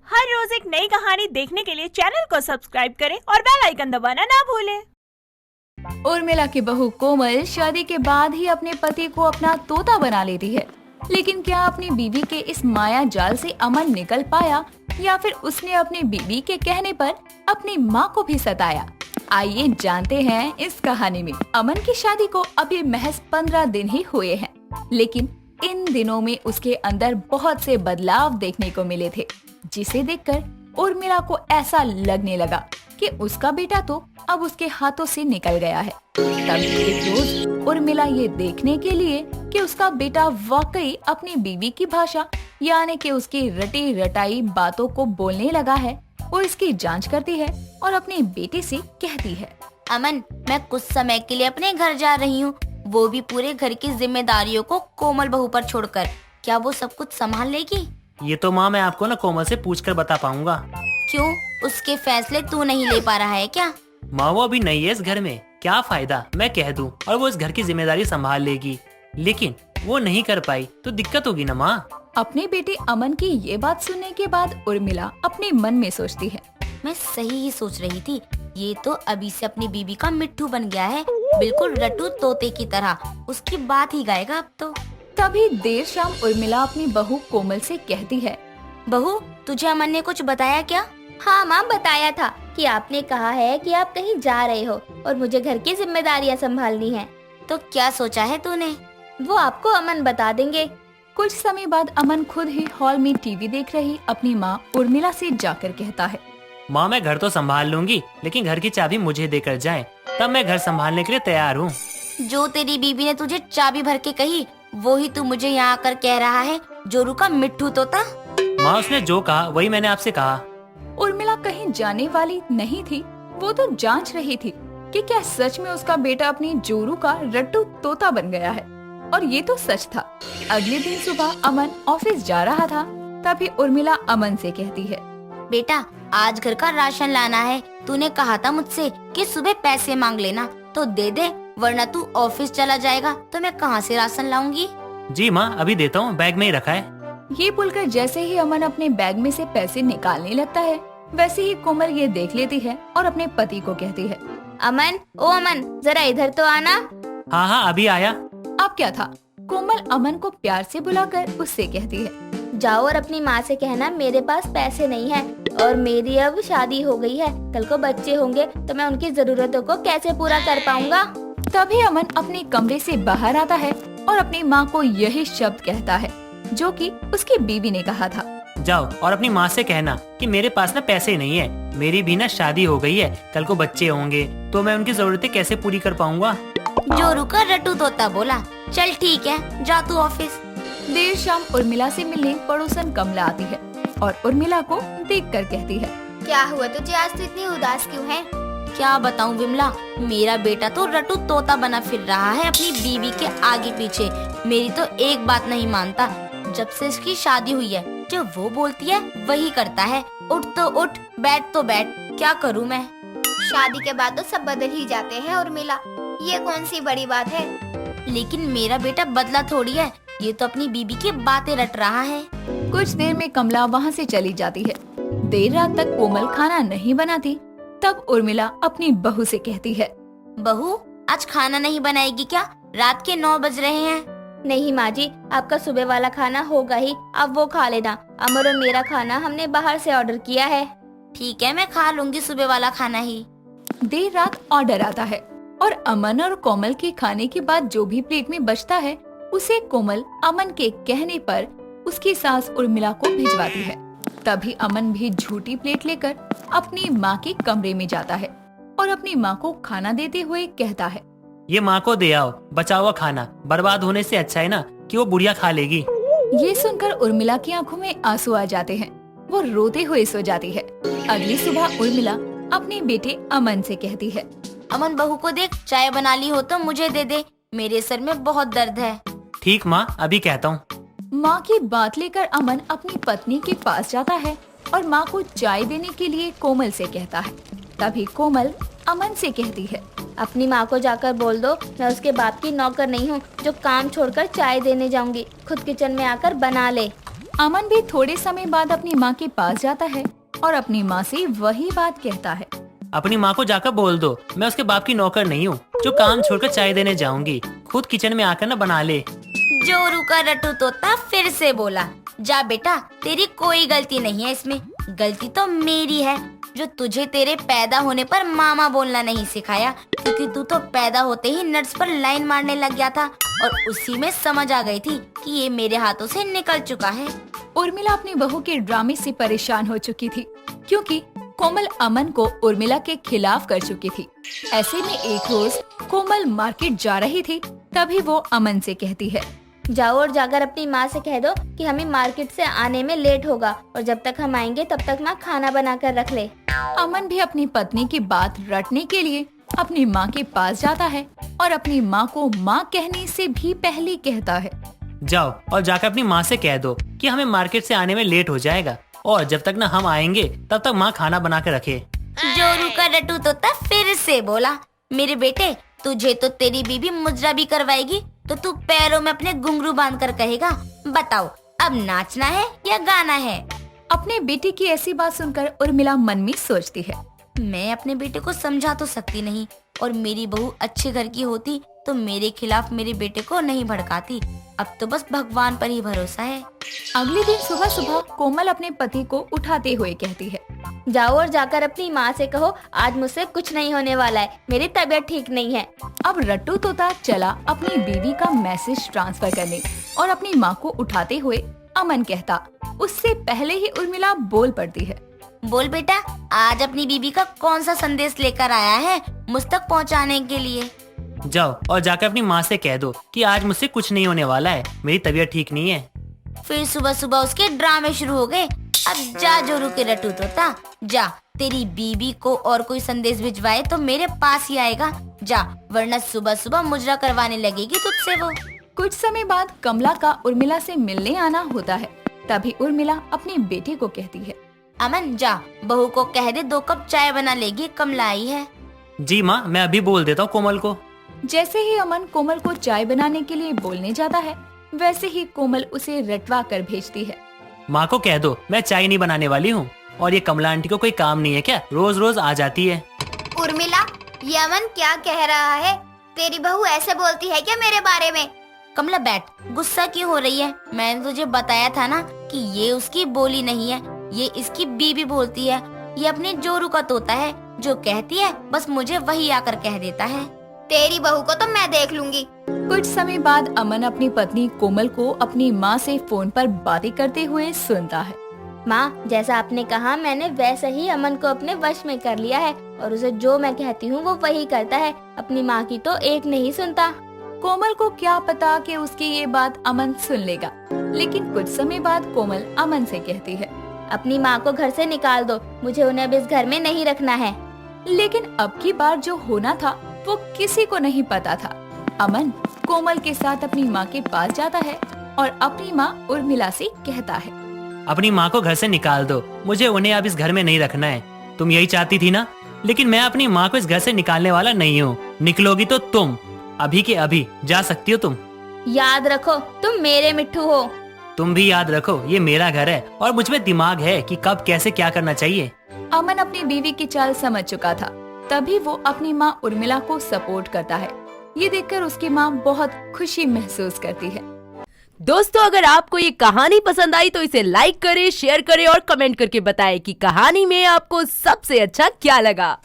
हर रोज एक नई कहानी देखने के लिए चैनल को सब्सक्राइब करें और बेल आइकन दबाना ना भूलें। उर्मिला की बहू कोमल शादी के बाद ही अपने पति को अपना तोता बना लेती है, लेकिन क्या अपनी बीवी के इस माया जाल से अमन निकल पाया या फिर उसने अपनी बीवी के कहने पर अपनी माँ को भी सताया? आइए जानते हैं इस कहानी में। अमन की शादी को अभी महज 15 दिन ही हुए हैं, लेकिन इन दिनों में उसके अंदर बहुत से बदलाव देखने को मिले थे, जिसे देखकर उर्मिला को ऐसा लगने लगा कि उसका बेटा तो अब उसके हाथों से निकल गया है। तब एक रोज उर्मिला ये देखने के लिए कि उसका बेटा वाकई अपनी बीवी की भाषा यानी कि उसकी रटी रटाई बातों को बोलने लगा है, वो इसकी जांच करती है और अपने बेटे से कहती है, अमन, मैं कुछ समय के लिए अपने घर जा रही हूँ, वो भी पूरे घर की जिम्मेदारियों को कोमल बहू पर छोड़कर। क्या वो सब कुछ संभाल लेगी? ये तो माँ मैं आपको ना कोमल से पूछकर बता पाऊंगा। क्यों, उसके फैसले तू नहीं ले पा रहा है क्या? माँ वो अभी नई है इस घर में, क्या फायदा मैं कह दूं और वो इस घर की जिम्मेदारी संभाल लेगी, लेकिन वो नहीं कर पाई तो दिक्कत होगी ना माँ। अपने बेटे अमन की ये बात सुनने के बाद उर्मिला अपने मन में सोचती है, मैं सही ही सोच रही थी, ये तो अभी से अपनी बीवी का मिट्ठू बन गया है, बिल्कुल रट्टू तोते की तरह, उसकी बात ही गाएगा अब तो। तभी देर शाम उर्मिला अपनी बहू कोमल से कहती है, बहू, तुझे अमन ने कुछ बताया क्या? हाँ माँ, बताया था कि आपने कहा है कि आप कहीं जा रहे हो और मुझे घर की जिम्मेदारियाँ संभालनी है। तो क्या सोचा है तूने? वो आपको अमन बता देंगे। कुछ समय बाद अमन खुद ही हॉल में टीवी देख रही अपनी माँ उर्मिला से जाकर कहता है, माँ मैं घर तो संभाल लूंगी, लेकिन घर की चाबी मुझे देकर जाएं, तब मैं घर संभालने के लिए तैयार हूँ। जो तेरी बीबी ने तुझे चाबी भर के कही, वो ही तू मुझे यहाँ आकर कह रहा है, जोरू का मिट्ठू तोता? माँ उसने जो कहा वही मैंने आपसे कहा। उर्मिला कहीं जाने वाली नहीं थी, वो तो जांच रही थी कि क्या सच में उसका बेटा अपनी जोरू का रट्टू तोता बन गया है, और ये तो सच था। अगले दिन सुबह अमन ऑफिस जा रहा था, तभी उर्मिला अमन से कहती है, बेटा, आज घर का राशन लाना है, तूने कहा था मुझसे कि सुबह पैसे मांग लेना, तो दे दे, वरना तू ऑफिस चला जाएगा तो मैं कहाँ से राशन लाऊंगी? जी माँ अभी देता हूँ, बैग में ही रखा है। ये बोलकर जैसे ही अमन अपने बैग में से पैसे निकालने लगता है, वैसे ही कोमल ये देख लेती है और अपने पति को कहती है, अमन, ओ अमन, जरा इधर तो आना। हाँ हाँ अभी आया। अब क्या था? कोमल अमन को प्यार से बुलाकर उससे कहती है, जाओ और अपनी माँ से कहना मेरे पास पैसे नहीं है और मेरी अब शादी हो गई है, कल को बच्चे होंगे तो मैं उनकी जरूरतों को कैसे पूरा कर पाऊंगा। तभी अमन अपने कमरे से बाहर आता है और अपनी माँ को यही शब्द कहता है जो कि उसकी बीवी ने कहा था, जाओ और अपनी माँ से कहना कि मेरे पास ना पैसे नहीं है, मेरी भी ना शादी हो गई है, कल को बच्चे होंगे तो मैं उनकी जरूरतें कैसे पूरी कर पाऊंगा। जोरू का रट्टू तोता बोला, चल ठीक है, जा तू ऑफिस। देर शाम उर्मिला से मिलने पड़ोसन कमला आती है और उर्मिला को देखकर कहती है, क्या हुआ तुझे, आज तो इतनी उदास क्यों है? क्या बताऊं विमला, मेरा बेटा तो रट्टू तोता बना फिर रहा है अपनी बीवी के आगे पीछे, मेरी तो एक बात नहीं मानता। जब से इसकी शादी हुई है, जो वो बोलती है वही करता है, उठ तो उठ, बैठ तो बैठ, क्या करूं मैं? शादी के बाद तो सब बदल ही जाते हैं उर्मिला, ये कौन सी बड़ी बात है? लेकिन मेरा बेटा बदला थोड़ी है, ये तो अपनी बीबी की बातें रट रहा है। कुछ देर में कमला वहाँ से चली जाती है। देर रात तक कोमल खाना नहीं बनाती, तब उर्मिला अपनी बहू से कहती है, बहू, आज खाना नहीं बनाएगी क्या? रात के 9 बज रहे हैं। नहीं माँ जी, आपका सुबह वाला खाना होगा ही, अब वो खा लेना। अमर और मेरा खाना हमने बाहर से ऑर्डर किया है। ठीक है, मैं खा लूंगी सुबह वाला खाना ही। देर रात ऑर्डर आता है और अमन और कोमल के खाने के बाद जो भी प्लेट में बचता है, उसे कोमल अमन के कहने पर उसकी सास उर्मिला को भिजवाती है। तभी अमन भी झूठी प्लेट लेकर अपनी माँ के कमरे में जाता है और अपनी माँ को खाना देते हुए कहता है, ये माँ को दे आओ, बचा हुआ खाना बर्बाद होने से अच्छा है ना कि वो बुढ़िया खा लेगी। ये सुनकर उर्मिला की आंखों में आंसू आ जाते हैं, वो रोते हुए सो जाती है। अगली सुबह उर्मिला अपने बेटे अमन से कहती है, अमन, बहू को देख, चाय बना ली हो तो मुझे दे दे, मेरे सर में बहुत दर्द है। ठीक माँ अभी कहता हूँ। माँ की बात लेकर अमन अपनी पत्नी के पास जाता है और माँ को चाय देने के लिए कोमल से कहता है। तभी कोमल अमन से कहती है, अपनी माँ को जाकर बोल दो मैं उसके बाप की नौकर नहीं हूँ जो काम छोड़कर चाय देने जाऊंगी, खुद किचन में आकर बना ले। अमन भी थोड़े समय बाद अपनी माँ के पास जाता है और अपनी माँ से वही बात कहता है। अपनी माँ को जाकर बोल दो मैं उसके बाप की नौकर नहीं हूँ जो काम छोड़कर चाय देने जाऊंगी। खुद किचन में आकर न बना ले। जोरू का रट्टू तोता फिर से बोला, जा बेटा, तेरी कोई गलती नहीं है इसमें। गलती तो मेरी है जो तुझे तेरे पैदा होने पर मामा बोलना नहीं सिखाया, क्योंकि तू तो पैदा होते ही नर्स पर लाइन मारने लग गया था और उसी में समझ आ गई थी कि ये मेरे हाथों से निकल चुका है। उर्मिला अपनी बहू के ड्रामे से परेशान हो चुकी थी, क्योंकि कोमल अमन को उर्मिला के खिलाफ कर चुकी थी। ऐसे में एक रोज कोमल मार्केट जा रही थी, तभी वो अमन से कहती है, जाओ और जाकर अपनी माँ से कह दो कि हमें मार्केट से आने में लेट होगा और जब तक हम आएंगे तब तक माँ खाना बना कर रख ले। अमन भी अपनी पत्नी की बात रटने के लिए अपनी माँ के पास जाता है और अपनी माँ को माँ कहने से भी पहले कहता है, जाओ और जाकर अपनी माँ से कह दो कि हमें मार्केट से आने में लेट हो जाएगा और जब तक न हम आएंगे तब तक माँ खाना बना कर रखे। जोरू का रट्टू तोता फिर से बोला, मेरे बेटे, तुझे तो तेरी बीबी मुजरा भी करवाएगी तो तू पैरों में अपने घुंघरू बांध कर कहेगा, बताओ अब नाचना है या गाना है। अपने बेटे की ऐसी बात सुनकर उर्मिला मन में सोचती है, मैं अपने बेटे को समझा तो सकती नहीं और मेरी बहू अच्छे घर की होती तो मेरे खिलाफ मेरे बेटे को नहीं भड़काती। अब तो बस भगवान पर ही भरोसा है। अगले दिन सुबह सुबह कोमल अपने पति को उठाते हुए कहती है, जाओ और जाकर अपनी माँ से कहो आज मुझसे कुछ नहीं होने वाला है, मेरी तबीयत ठीक नहीं है। अब रट्टू तोता चला अपनी बीवी का मैसेज ट्रांसफर करने और अपनी माँ को उठाते हुए अमन कहता। उससे पहले ही उर्मिला बोल पड़ती है, बोल बेटा, आज अपनी बीबी का कौन सा संदेश लेकर आया है मुझ तक पहुँचाने के लिए। जाओ और जाकर अपनी माँ से कह दो कि आज मुझसे कुछ नहीं होने वाला है, मेरी तबीयत ठीक नहीं है। फिर सुबह सुबह उसके ड्रामे शुरू हो गए। अब जा जोरू के रट्टू तोता, जा, तेरी बीबी को और कोई संदेश भिजवाए तो मेरे पास ही आएगा, जा, वरना सुबह सुबह मुजरा करवाने लगेगी तुझसे वो। कुछ समय बाद कमला का उर्मिला से मिलने आना होता है। तभी उर्मिला अपने बेटे को कहती है, अमन, जा, बहू को कह दे 2 कप चाय बना लेगी, कमला आई है। जी माँ, मैं अभी बोल देता हूँ कोमल को। जैसे ही अमन कोमल को चाय बनाने के लिए बोलने जाता है, वैसे ही कोमल उसे रटवा कर भेजती है। माँ को कह दो मैं चाय नहीं बनाने वाली हूँ और ये कमला आंटी को कोई काम नहीं है क्या, रोज रोज आ जाती है। उर्मिला, ये अमन क्या कह रहा है? तेरी बहू ऐसे बोलती है क्या मेरे बारे में? कमला बैठ, गुस्सा क्यों हो रही है? मैंने तुझे बताया था ना कि ये उसकी बोली नहीं है, ये इसकी बीबी बोलती है। ये अपने जोरू का तोता है, जो कहती है बस मुझे वही आकर कह देता है। तेरी बहू को तो मैं देख लूंगी। कुछ समय बाद अमन अपनी पत्नी कोमल को अपनी माँ से फोन पर बातें करते हुए सुनता है। माँ, जैसा आपने कहा मैंने वैसा ही अमन को अपने वश में कर लिया है और उसे जो मैं कहती हूँ वो वही करता है, अपनी माँ की तो एक नहीं सुनता। कोमल को क्या पता कि उसकी ये बात अमन सुन लेगा, लेकिन कुछ समय बाद कोमल अमन से कहती है, अपनी माँ को घर से निकाल दो, मुझे उन्हें अब इस घर में नहीं रखना है। लेकिन अब की बार जो होना था वो किसी को नहीं पता था। अमन कोमल के साथ अपनी माँ के पास जाता है और अपनी माँ उर्मिला से कहता है, अपनी माँ को घर से निकाल दो, मुझे उन्हें अब इस घर में नहीं रखना है। तुम यही चाहती थी ना, लेकिन मैं अपनी माँ को इस घर से निकालने वाला नहीं हूँ। निकलोगी तो तुम अभी के अभी जा सकती हो। तुम याद रखो, तुम मेरे मिट्ठू हो। तुम भी याद रखो, ये मेरा घर है और मुझ में दिमाग है कि कब कैसे क्या करना चाहिए। अमन अपनी बीवी की चाल समझ चुका था, तभी वो अपनी माँ उर्मिला को सपोर्ट करता है। ये देखकर उसकी माँ बहुत खुशी महसूस करती है। दोस्तों, अगर आपको ये कहानी पसंद आई तो इसे लाइक करें, शेयर करें और कमेंट करके बताएं कि कहानी में आपको सबसे अच्छा क्या लगा।